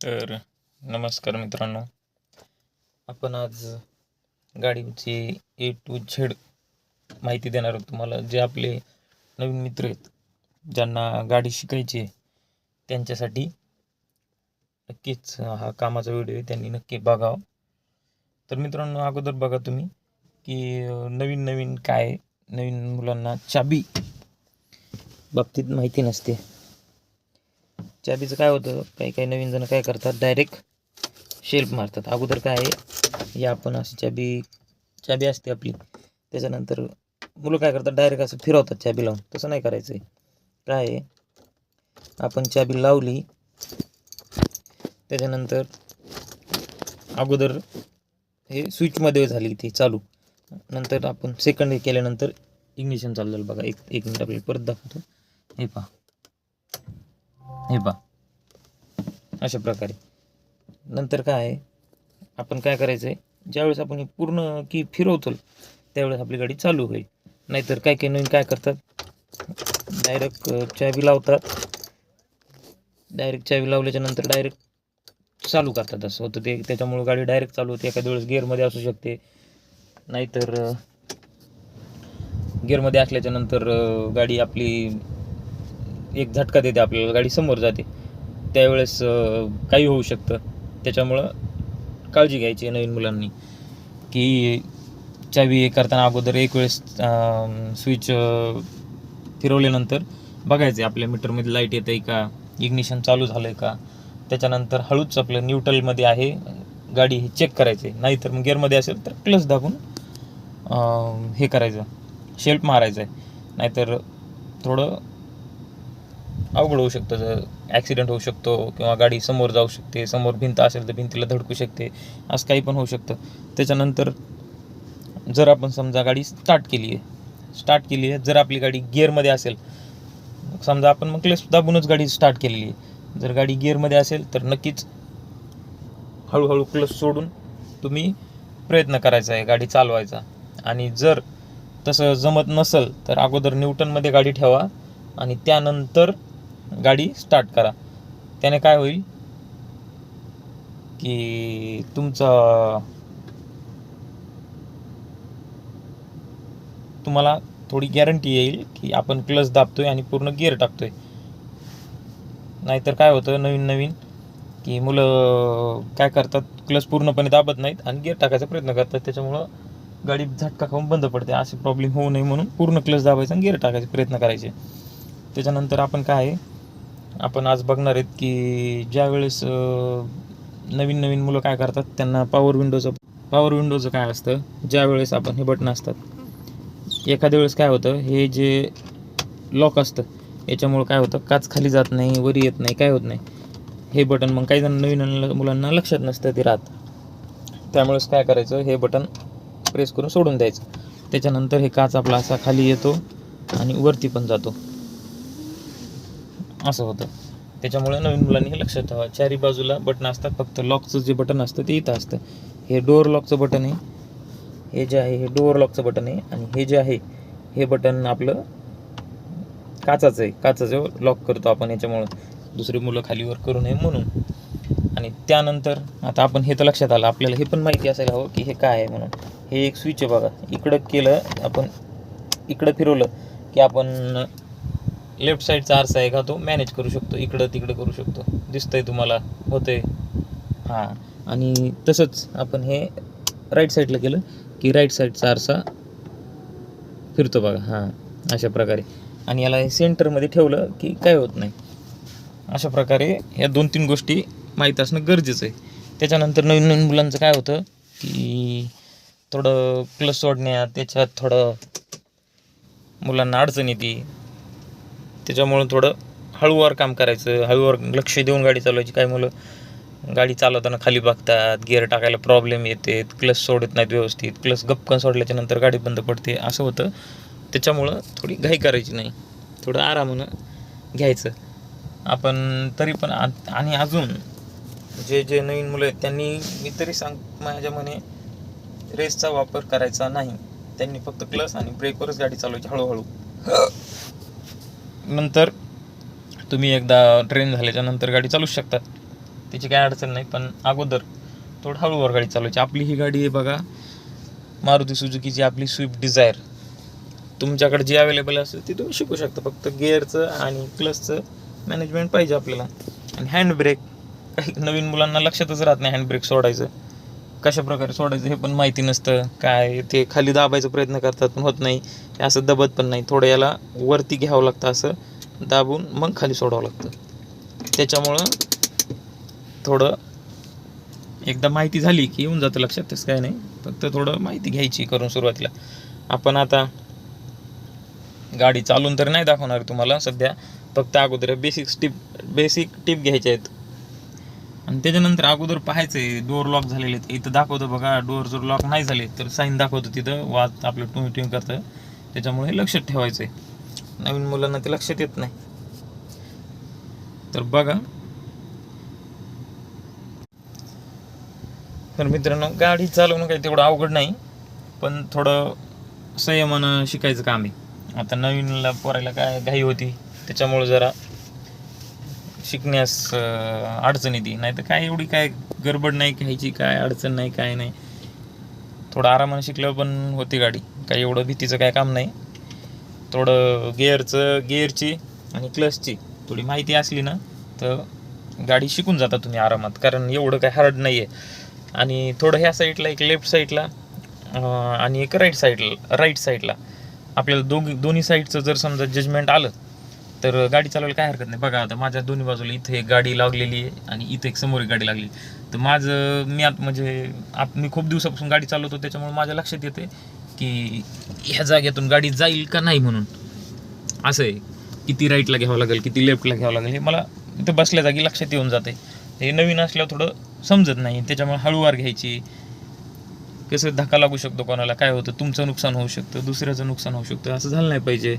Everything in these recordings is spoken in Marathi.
तर नमस्कार मित्रांनो, आपण आज गाडीची A to Z माहिती देणार आहोत तुम्हाला. जे आपले नवीन मित्र आहेत, ज्यांना गाडी शिकायची आहे, त्यांच्यासाठी नक्कीच हा कामाचा व्हिडिओ आहे, त्यांनी नक्की बघावं. तर मित्रांनो, अगोदर बघा तुम्ही की नवीन काय, नवीन मुलांना चाबी बाबतीत माहिती नसते. चाबीचं काय होतं, काही नवीन जण काय करतात, डायरेक्ट शेल्फ मारतात. अगोदर काय आहे, या आपण अशी चाबी असते आपली, त्याच्यानंतर मुलं काय करतात, डायरेक्ट असं फिरवतात चाबी लावून. तसं नाही करायचं आहे. काय आहे, आपण चाबी लावली, त्याच्यानंतर अगोदर हे स्विचमध्ये झाली ती चालू, नंतर आपण सेकंड हे केल्यानंतर इग्निशन चालू झालं. बघा, एक मिनिट आपल्याला परत दाखवतो. हे पहा, अशा प्रकारे. नंतर काय आहे, आपण काय करायचं आहे, ज्यावेळेस आपण पूर्ण की फिरवतो त्यावेळेस आपली गाडी चालू होईल. नाहीतर काही नवीन काय करतात, डायरेक्ट चाबी लावतात, डायरेक्ट चाबी लावल्याच्या नंतर डायरेक्ट चालू करतात. असं होतं ते. त्याच्यामुळे गाडी डायरेक्ट चालू होते. एखाद्या वेळेस गिअरमध्ये असू शकते, नाहीतर गिअरमध्ये असल्याच्या नंतर गाडी आपली एक झटका देते आपल्याला, गाडी समोर जाते. त्यावेळेस काही होऊ शकतं. त्याच्यामुळं काळजी घ्यायची नवीन मुलांनी, की चावी हे करताना अगोदर एक वेळेस स्विच फिरवल्यानंतर बघायचं आपल्या मीटरमध्ये लाईट येतं आहे का, इग्निशन चालू झालं आहे का. त्याच्यानंतर हळूच आपलं न्यूट्रलमध्ये आहे गाडी हे चेक करायचे. नाहीतर मग गिअरमध्ये असेल तर क्लच दाबून हे करायचं, शेल्फ मारायचं आहे. नाहीतर थोडं अवघड होऊ शकतं, जर ॲक्सिडेंट होऊ शकतो, किंवा गाडी समोर जाऊ शकते, समोर भिंत असेल तर भिंतीला धडकू शकते, असं काही पण होऊ शकतं. त्याच्यानंतर जर आपण समजा गाडी स्टार्ट केली आहे, जर आपली गाडी गिअरमध्ये असेल, समजा आपण मग क्लच दाबूनच गाडी स्टार्ट केलेली आहे. जर गाडी गिअरमध्ये असेल तर नक्कीच हळूहळू क्लच सोडून तुम्ही प्रयत्न करायचा आहे गाडी चालवायचा. आणि जर तसं जमत नसेल तर अगोदर न्यूटनमध्ये गाडी ठेवा आणि त्यानंतर गाडी स्टार्ट करा. त्याने काय होईल की तुम्हाला थोडी गॅरंटी येईल की आपण क्लच दाबतोय आणि पूर्ण गिअर टाकतोय. नाहीतर काय होतं, नवीन की मुलं काय करतात, क्लच पूर्णपणे दाबत नाहीत आणि गिअर टाकायचा प्रयत्न करतात. त्याच्यामुळं गाडी झटका खाऊन बंद पडते. असे प्रॉब्लेम होऊ नये म्हणून पूर्ण क्लच दाबायचा आणि गिअर टाकायचे प्रयत्न करायचे. त्याच्यानंतर आपण काय आहे, आपण आज बघणार आहेत की ज्यावेळेस नवीन मुलं काय करतात, त्यांना पॉवर विंडोचं काय असतं, ज्यावेळेस आपण हे बटन असतात, एखाद्या वेळेस काय होतं, हे जे लॉक असतं याच्यामुळं काय होतं, काच खाली जात नाही, वरी येत नाही, काय होत नाही. हे बटन मग काही जण नवीन मुलांना लक्षात नसतं ते राहत. त्यामुळेच काय करायचं, हे बटन प्रेस करून सोडून द्यायचं. त्याच्यानंतर हे काच आपला असा खाली येतो आणि वरती पण जातो, असं होतं. त्याच्यामुळे नवीन मुलांनी हे लक्षात ठेवा. चारी बाजूला बटन असतात, फक्त लॉकचं जे बटन असतं ते इथं असतं. हे डोअर लॉकचं बटन आहे, हे जे आहे हे डोअर लॉकचं बटन आहे, आणि हे जे आहे हे बटन आपलं काचाचं लॉक करतो आपण, याच्यामुळं दुसरी मुलं खालीवर करू नये म्हणून. आणि त्यानंतर आता आपण हे तर लक्षात आलं, आपल्याला हे पण माहिती असायला हवं की हे काय आहे म्हणून. हे एक स्विच आहे बघा, इकडं केलं आपण, इकडं फिरवलं की आपण लेफ्ट साईडचा आरसा आहे का तो मॅनेज करू शकतो, इकडं तिकडं करू शकतो. दिसतंय तुम्हाला, होतंय. हां, आणि तसंच आपण हे राईट साईडला केलं की राईट साईडचा आरसा फिरतो बघा. हां, अशा प्रकारे. आणि याला हे सेंटरमध्ये ठेवलं की काय होत नाही. अशा प्रकारे या 2-3 गोष्टी माहीत असणं गरजेचं आहे. त्याच्यानंतर नवीन मुलांचं काय होतं की थोडं क्लच सोडण्यात, त्याच्यात थोडं मुलांना अडचण येते. त्याच्यामुळं थोडं हळूवार काम करायचं, हळूवार लक्ष देऊन गाडी चालवायची. काही मुलं गाडी चालवताना खाली बघतात, गिअर टाकायला प्रॉब्लेम येते, क्लच सोडत नाहीत व्यवस्थित, क्लच गपकन सोडल्याच्या नंतर गाडी बंद पडते, असं होतं. त्याच्यामुळं थोडी घाई करायची नाही, थोडं आरामानं घ्यायचं आपण. तरी पण आणि अजून जे नवीन मुलं आहेत त्यांनी, मी तरी माझ्या मने रेसचा वापर करायचा नाही. त्यांनी फक्त क्लच आणि ब्रेकवरच गाडी चालवायची हळूहळू. नंतर तुम्ही एकदा ट्रेन झाल्याच्या नंतर गाडी चालूच शकतात. त्याची काय अडचण नाही. पण अगोदर थोडं हळूवार गाडी चालवायची. आपली ही गाडी आहे बघा, मारुती सुझुकीची आपली स्विफ्ट डिझायर. तुमच्याकडे जी अवेलेबल असेल ती तुम्ही शिकू शकता. फक्त गिअरचं आणि क्लचचं मॅनेजमेंट पाहिजे आपल्याला. आणि हँडब्रेक, काही नवीन मुलांना लक्षातच राहत नाही हँडब्रेक सोडायचं, कशा प्रकारे सोडायचं हे पण माहिती नसतं. काय ते खाली दाबायचा प्रयत्न करतात पण होत नाही, असं दबत पण नाही. थोडं याला वरती घ्यावं लागतं, असं दाबून मग खाली सोडावं लागतं. त्याच्यामुळं थोडं एकदा माहिती झाली की येऊन जातं लक्षात. तसं काय नाही, फक्त थोडं माहिती घ्यायची करून सुरुवातीला. आपण आता गाडी चालून तर नाही दाखवणार तुम्हाला सध्या, फक्त अगोदर बेसिक टिप घ्यायच्या आहेत. आणि त्याच्यानंतर अगोदर पाहायचं आहे डोअर लॉक झालेले आहेत. इथं दाखवतं बघा, डोअर जर लॉक नाही झाले तर साईन दाखवतं तिथं, वाज आपलं टुंग टुंग करतं. त्याच्यामुळे हे लक्षात ठेवायचं आहे. नवीन मुलांना ते लक्षात येत नाही. तर बघा, तर मित्रांनो, गाडी चालवणं काही तेवढं अवघड नाही, पण थोडं संयमानं शिकायचं काम आहे. आता नवीनला पोरायला काय घाई होती, त्याच्यामुळे जरा शिकण्यास अडचण येते. नाही तर काय एवढी काय गडबड नाही घ्यायची, काय अडचण नाही, काय नाही. थोडं आरामानं शिकल्यावर पण होती गाडी, काही एवढं भीतीचं काय काम नाही. थोडं गिअरची आणि क्लचची थोडी माहिती असली ना तर गाडी शिकून जाता तुम्ही आरामात, कारण एवढं काय हार्ड नाही आहे. आणि थोडं ह्या साईडला एक लेफ्ट साईडला आणि एक राईट साईडला आपल्याला दोन्ही साईडचं जर समजा जजमेंट आलं तर गाडी चालवायला काय हरकत नाही. बघा आता माझ्या दोन्ही बाजूला इथे एक गाडी लागलेली आहे आणि इथे एक समोर एक गाडी लागली. तर मी खूप दिवसापासून गाडी चालवतो, त्याच्यामुळे माझ्या लक्षात येते की ह्या जागेतून गाडी जाईल का नाही म्हणून. असं आहे, किती राईटला घ्यावं लागेल, किती लेफ्टला घ्यावं लागेल, हे मला इथं बसल्या जागी लक्षात येऊन जाते. हे नवीन असल्यावर थोडं समजत नाही, त्याच्यामुळे हळूवार घ्यायची. कसं धक्का लागू शकतो कोणाला, काय होतं, तुमचं नुकसान होऊ शकतं, दुसऱ्याचं नुकसान होऊ शकतं, असं झालं नाही पाहिजे.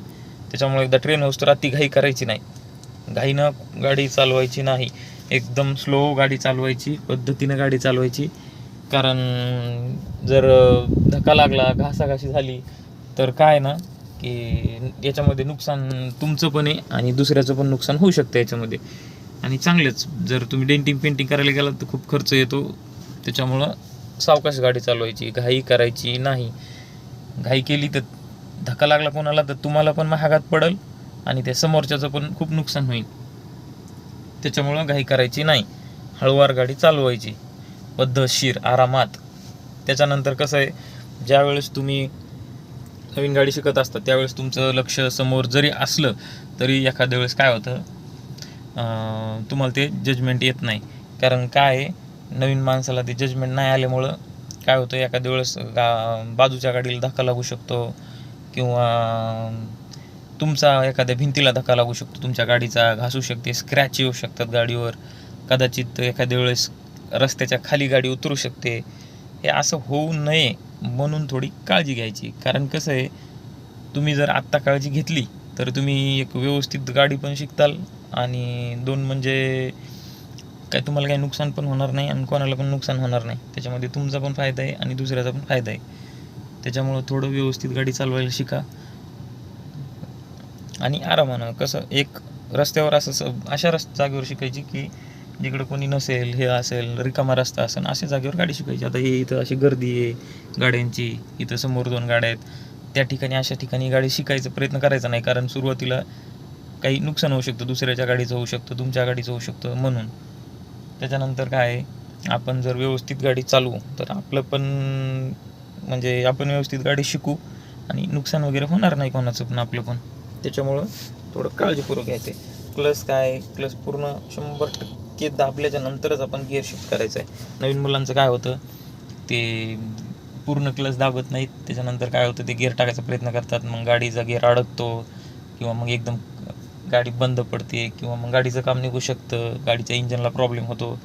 त्याच्यामुळे एकदा ट्रेन होस तर अति घाई करायची नाही, घाईनं गाडी चालवायची नाही, एकदम स्लो गाडी चालवायची, पद्धतीनं गाडी चालवायची. कारण जर धक्का लागला, घासाघाशी झाली तर काय ना की याच्यामध्ये नुकसान तुमचं पण आहे आणि दुसऱ्याचं पण नुकसान होऊ शकतं याच्यामध्ये. आणि चांगलंच जर तुम्ही डेंटिंग पेंटिंग करायला गेलात तर खूप खर्च येतो. त्याच्यामुळं सावकाश गाडी चालवायची, घाई करायची नाही. घाई केली तर धक्का लागला कोणाला तर तुम्हाला पण महागात पडेल आणि त्या समोरच्याचं पण खूप नुकसान होईल. त्याच्यामुळं घाई करायची नाही, हळूवार गाडी चालवायची, पद्धतशीर, आरामात. त्याच्यानंतर कसं आहे, ज्यावेळेस तुम्ही नवीन गाडी शिकत असता त्यावेळेस तुमचं लक्ष समोर जरी असलं तरी एखाद्या वेळेस काय होतं, तुम्हाला ते जजमेंट येत नाही. कारण काय आहे, नवीन माणसाला ते जजमेंट नाही आल्यामुळं काय होतं, एखाद्या वेळेस बाजूच्या गाडीला धक्का लागू शकतो किंवा तुमचा एखाद्या भिंतीला धक्का लागू शकतो, तुमच्या गाडीचा घासू शकते, स्क्रॅच येऊ शकतात गाडीवर, कदाचित एखाद्या वेळेस रस्त्याच्या खाली गाडी उतरू शकते. हे असं होऊ नये म्हणून थोडी काळजी घ्यायची. कारण कसं आहे, तुम्ही जर आत्ता काळजी घेतली तर तुम्ही एक व्यवस्थित गाडी पण शिकताल आणि दोन म्हणजे काय तुम्हाला काही नुकसान पण होणार नाही आणि कोणाला पण नुकसान होणार नाही. त्याच्यामध्ये तुमचा पण फायदा आहे आणि दुसऱ्याचा पण फायदा आहे. त्याच्यामुळं थोडं व्यवस्थित गाडी चालवायला शिका आणि आरामानं. कसं एक रस्त्यावर अशा जागेवर शिकायची की जिकडं कोणी नसेल, हे असेल, रिकामा रस्ता असेल, अशा जागेवर गाडी शिकायची. आता हे इथं अशी गर्दी आहे गाड्यांची, इथं समोर 2 गाड्या आहेत, त्या ठिकाणी अशा ठिकाणी गाडी शिकायचा प्रयत्न करायचा नाही. कारण सुरुवातीला काही नुकसान होऊ शकतं, दुसऱ्याच्या गाडीचं होऊ शकतं, तुमच्या गाडीचं होऊ शकतं. म्हणून त्याच्यानंतर काय आहे, आपण जर व्यवस्थित गाडी चालवू तर आपलं पण म्हणजे आपण व्यवस्थित गाडी शिकू आणि नुकसान वगैरे होणार नाही कोणाचं पण, आपलं पण. त्याच्यामुळं थोडं काळजीपूर्वक घ्यायचं आहे. क्लच पूर्ण 100% दाबल्याच्या नंतरच आपण गिअर शिफ्ट करायचं आहे. नवीन मुलांचं काय होतं, ते पूर्ण क्लच दाबत नाहीत, त्याच्यानंतर काय होतं, ते गिअर टाकायचा प्रयत्न करतात, मग गाडीचा गिअर अडकतो किंवा मग एकदम गाडी बंद पडते किंवा मग गाडीचं काम निघू शकतं, गाडीच्या इंजनला प्रॉब्लेम होतो.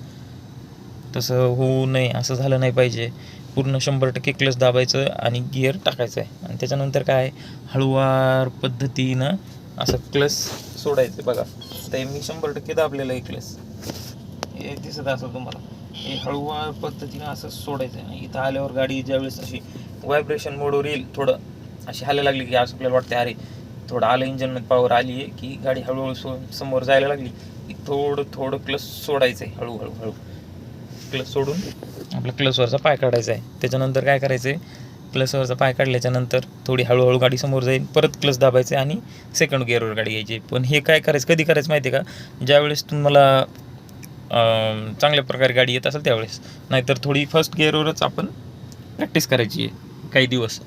तसं होऊ नये, असं झालं नाही पाहिजे. पूर्ण 100% क्लच दाबायचं आणि गिअर टाकायचं आहे. आणि त्याच्यानंतर काय, हळूवार पद्धतीनं असं क्लच सोडायचं. बघा तर मी 100% दाबलेलं आहे क्लच, हे दिसत असं तुम्हाला. हे हळूवार पद्धतीनं असं सोडायचं आहे. इथं आल्यावर गाडी ज्यावेळेस अशी व्हायब्रेशन मोडवर येईल, थोडं अशी हालायला लागली की असं आपल्याला वाटतं अरे थोडं आलं इंजनमध्ये, पॉवर आली आहे की गाडी हळूहळू समोर जायला लागली, की थोडं थोडं क्लच सोडायचं आहे, हळूहळू क्लच सोडून आपलं क्लचवरचा पाय काढायचा आहे. त्याच्यानंतर काय करायचं आहे, क्लचवरचा पाय काढल्याच्यानंतर थोडी हळूहळू गाडी समोर जाईल, परत क्लच दाबायचं आणि सेकंड गिअरवर गाडी घ्यायची. पण हे काय करायचं, कधी करायचं माहिती आहे का, ज्यावेळेस तुम्हाला चांगल्या प्रकारे गाडी येत असेल त्यावेळेस, नाहीतर थोडी फर्स्ट गिअरवरच आपण प्रॅक्टिस करायची आहे काही दिवस.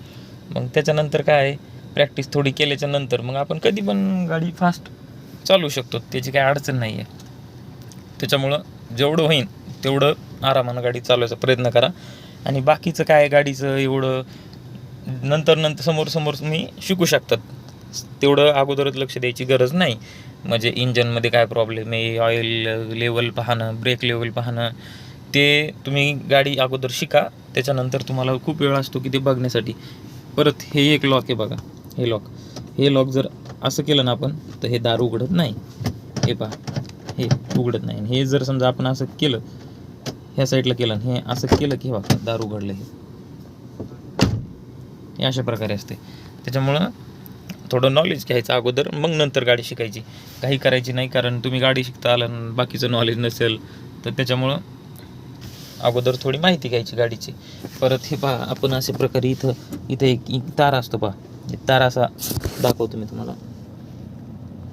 मग त्याच्यानंतर काय आहे, प्रॅक्टिस थोडी केल्याच्या नंतर मग आपण कधी पण गाडी फास्ट चालवू शकतो, त्याची काही अडचण नाही आहे. त्याच्यामुळं जेवढं होईल तेवढं आरामानं गाडी चालवायचा प्रयत्न करा. आणि बाकीचं काय गाडीचं एवढं नंतर समोर तुम्ही शिकू शकतात, तेवढं अगोदरच लक्ष द्यायची गरज नाही. म्हणजे इंजनमध्ये काय प्रॉब्लेम आहे, ऑइल लेवल पाहणं, ब्रेक लेवल पाहणं, ते तुम्ही गाडी अगोदर शिका. त्याच्यानंतर तुम्हाला खूप वेळ असतो की ते बघण्यासाठी. परत हे एक लॉक आहे बघा, हे लॉक जर असं केलं ना आपण, तर हे दार उघडत नाही. हे पहा, हे उघडत नाही. हे जर समजा आपण असं केलं, ह्या साईडला केलं, हे असं केलं की बघा दार उघडलं. हे अशा प्रकारे असते. त्याच्यामुळं थोडं नॉलेज घ्यायचं अगोदर, मग नंतर गाडी शिकायची. काही करायची नाही, कारण तुम्ही गाडी शिकता आलं बाकीचं नॉलेज नसेल तर त्याच्यामुळं अगोदर थोडी माहिती घ्यायची गाडीची. परत हे पहा, आपण अशा प्रकारे इथं एक तार असतो पहा, तार असा दाखवतो मी तुम्हाला.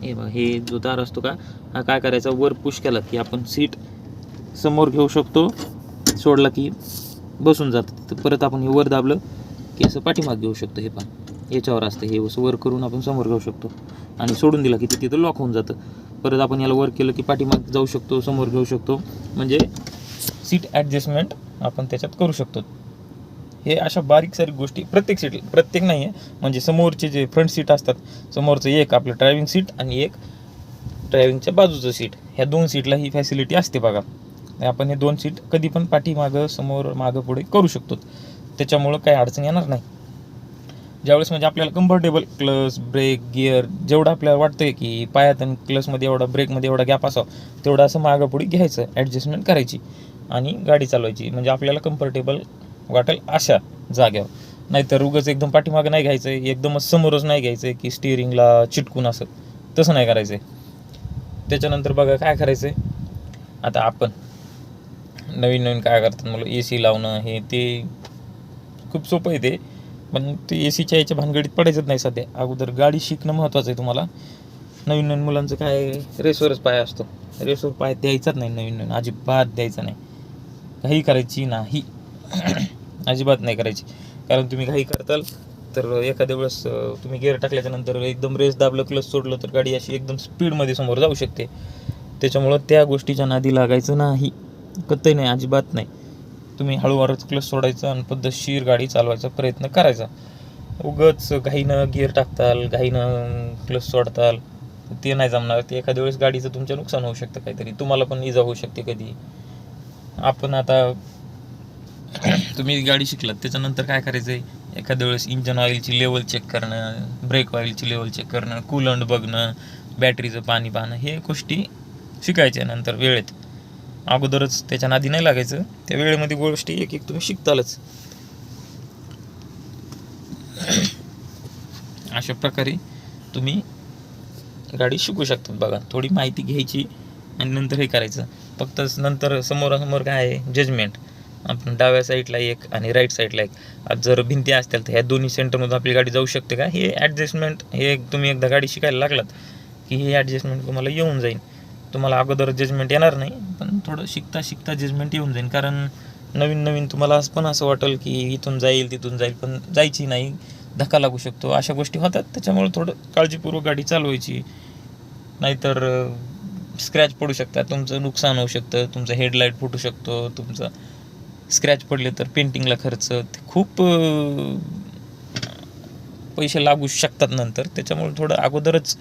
हे बघा, हे जो तार असतो का, हा काय करायचा, वर पुश केला की आपण सीट समोर घेऊ शकतो, सोडला की बसून जातं तिथं. परत आपण हे वर दाबलं की असं पाठीमाग घेऊ शकतो. हे पहा, याच्यावर असतं, हे वर करून आपण समोर घेऊ शकतो आणि सोडून दिला की ते तिथं लॉक होऊन जातं. परत आपण याला वर केलं की पाठीमाग जाऊ शकतो, समोर घेऊ शकतो. म्हणजे सीट ॲडजस्टमेंट आपण त्याच्यात करू शकतो. हे अशा बारीक सारीक गोष्टी प्रत्येक नाही आहे. म्हणजे समोरचे जे फ्रंट सीट असतात, समोरचं एक आपलं ड्रायव्हिंग सीट आणि एक ड्रायव्हिंगच्या बाजूचं सीट, ह्या 2 सीटला ही फॅसिलिटी असते बघा. आपण हे 2 सीट कधी पण पाठीमागं समोर मागं पुढे करू शकतो. त्याच्यामुळं काही अडचण येणार नाही. ज्यावेळेस म्हणजे आपल्याला कम्फर्टेबल क्लच, ब्रेक, गिअर जेवढं आपल्याला वाटतं आहे की पायात आणि क्लचमध्ये एवढा, ब्रेकमध्ये एवढा गॅप असावा, तेवढं असं मागं पुढे घ्यायचं, ॲडजस्टमेंट करायची आणि गाडी चालवायची. म्हणजे आपल्याला कम्फर्टेबल वाटेल अशा जाग्यावर. नाहीतर उगाच एकदम पाठीमागं नाही घ्यायचं आहे, एकदमच समोरच नाही घ्यायचं आहे की स्टिअरिंगला चिटकून, असं तसं नाही करायचं आहे. त्याच्यानंतर बघा काय करायचं आहे, आता आपण नवीन काय करतात, मला AC लावणं हे ते खूप सोपं आहे ते. पण ते ACच्या याच्या भानगडीत पडायचंच नाही सध्या. अगोदर गाडी शिकणं महत्त्वाचं आहे तुम्हाला. नवीन मुलांचं काय, रेसवरच पाय असतो, रेसवर पाय द्यायचाच नाही नवीन अजिबात द्यायचा नाही. घाई करायची नाही अजिबात नाही करायची. कारण तुम्ही घाई करताल तर एखाद्या वेळेस तुम्ही गिअर टाकल्याच्यानंतर एकदम रेस दाबलं, क्लच सोडलं तर गाडी अशी एकदम स्पीडमध्ये समोर जाऊ शकते. त्याच्यामुळं त्या गोष्टीच्या नादी लागायचं नाही, कतही नाही, अजिबात नाही. तुम्ही हळूवारच क्लच सोडायचं आणि पद्धतशीर गाडी चालवायचा प्रयत्न करायचा. उगाच घाईनं गिअर टाकताल, घाईनं क्लच सोडताल, ते नाही जमणार. ते एखाद्या वेळेस गाडीचं तुमचं नुकसान होऊ शकतं, काहीतरी तुम्हाला पण इजा होऊ शकते कधी. आपण आता तुम्ही गाडी शिकलात त्याच्यानंतर काय करायचं आहे, एखाद्या वेळेस इंजन ऑइलची लेवल चेक करणं, ब्रेक ऑइलची लेवल चेक करणं, कूलंट बघणं, बॅटरीचं पाणी पाहणं, हे गोष्टी शिकायच्या नंतर वेळेत. अगोदरच त्याच्या नादी नाही लागायचं. त्या वेळेमध्ये गोष्टी एक तुम्ही शिकतालच. अशा प्रकारे तुम्ही गाडी शिकू शकता. बघा, थोडी माहिती घ्यायची आणि नंतर हे करायचं. फक्त नंतर समोरासमोर काय आहे, जजमेंट. आपण डाव्या साईडला एक आणि राईट साईडला एक, आज जर भिंती असतील तर ह्या दोन्ही सेंटरमधून आपली गाडी जाऊ शकते का, हे ॲडजस्टमेंट, हे तुम्ही एकदा गाडी शिकायला लागलात की हे ॲडजस्टमेंट तुम्हाला येऊन जाईल. तुम्हाला अगोदर जजमेंट येणार नाही, पण थोडं शिकता जजमेंट येऊन जाईल. कारण नवीन तुम्हाला पण असं वाटेल की इथून जाईल तिथून जाईल, पण जायची नाही, धक्का लागू शकतो, अशा गोष्टी होतात. त्याच्यामुळे थोडं काळजीपूर्वक गाडी चालवायची, नाहीतर स्क्रॅच पडू शकतात, तुमचं नुकसान होऊ शकतं, तुमचं हेडलाईट फुटू शकतो, तुमचं स्क्रॅच पडले तर पेंटिंगला खर्च, खूप पैसे लागू शकतात नंतर. त्याच्यामुळे थोडं अगोदरच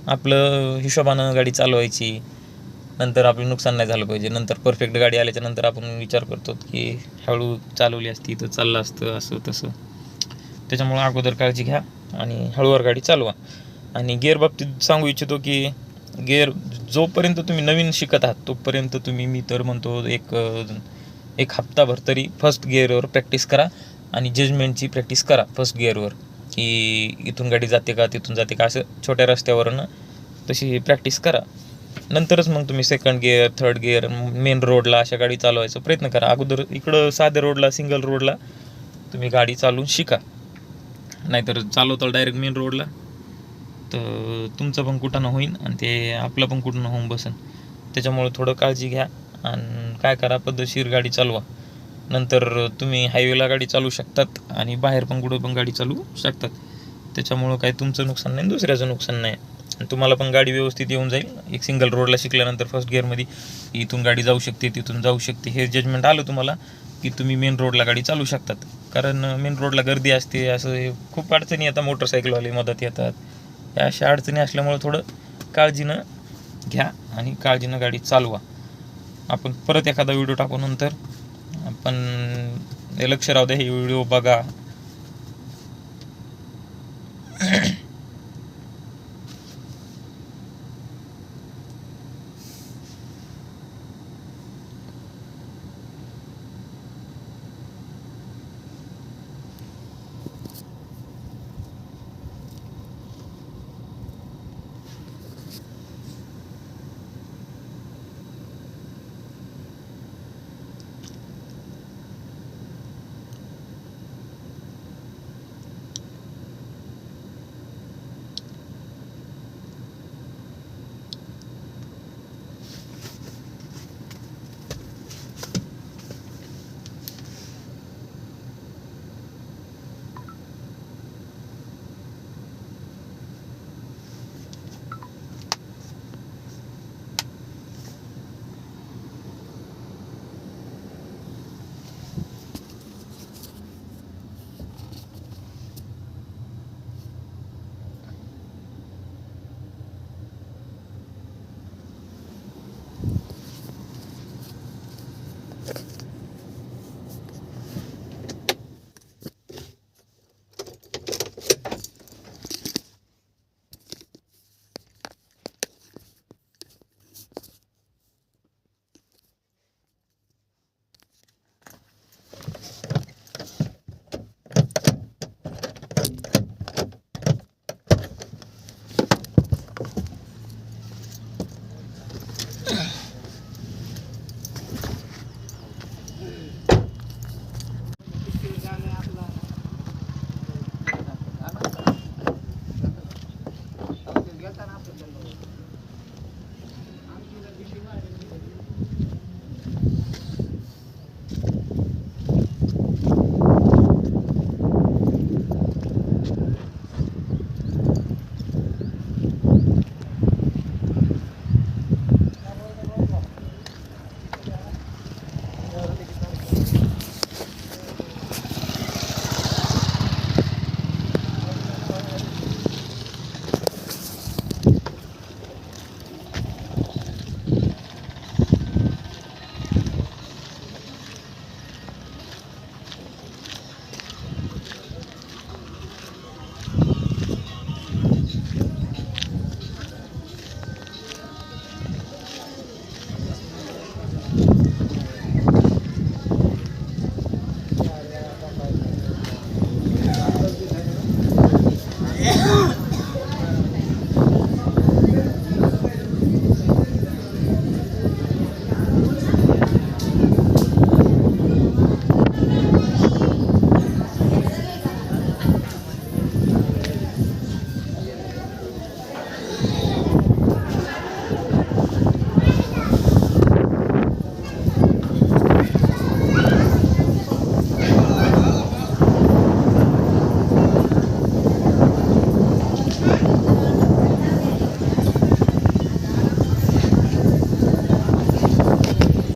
आपलं हिशोबानं गाडी चालवायची, नंतर आपलं नुकसान नाही झालं पाहिजे. नंतर परफेक्ट गाडी आल्याच्या नंतर आपण विचार करतो की हळू चालवली असती तर चाललं असतं, असं तसं. त्याच्यामुळं अगोदर काळजी घ्या आणि हळूवार गाडी चालवा. आणि गिअर बाबतीत सांगू इच्छितो की गिअर जोपर्यंत तुम्ही नवीन शिकत आहात तोपर्यंत तुम्ही, मी तर म्हणतो, एक हप्ताभर तरी फर्स्ट गिअरवर प्रॅक्टिस करा आणि जजमेंटची प्रॅक्टिस करा फर्स्ट गिअरवर, की इथून गाडी जाते का तिथून जाते का, असं छोट्या रस्त्यावरनं तशी प्रॅक्टिस करा. नंतरच मग तुम्ही second gear, third gear, main रोडला अशा गाडी चालवायचा प्रयत्न करा. अगोदर इकडं साध्या रोडला, सिंगल रोडला तुम्ही गाडी चालवून शिका. नाहीतर चालवता डायरेक्ट मेन रोडला तर तुमचं पण कुठं होईन आणि ते आपलं पण कुठं होऊन बसन. त्याच्यामुळं थोडं काळजी घ्या आणि काय करा, पद्धतशीर गाडी चालवा. नंतर तुम्ही हायवेला गाडी चालवू शकतात आणि बाहेर पण कुठं पण गाडी चालवू शकतात. त्याच्यामुळं काही तुमचं नुकसान नाही, दुसऱ्याचं नुकसान नाही. आणि तुम्हाला पण गाडी व्यवस्थित येऊन जाईल. एक सिंगल रोडला शिकल्यानंतर फर्स्ट गिअरमध्ये इथून गाडी जाऊ शकते, तिथून जाऊ शकते, हे जजमेंट आलं तुम्हाला की तुम्ही मेन रोडला गाडी चालवू शकतात. कारण मेन रोडला गर्दी असते, असं खूप अडचणी येतात, मोटरसायकलवाले मदत येतात. या अशा अडचणी असल्यामुळं थोडं काळजीनं घ्या आणि काळजीनं गाडी चालवा. आपण परत एखादा व्हिडिओ टाकू नंतर. आपण लक्ष राहू द्या, हे व्हिडिओ बघा.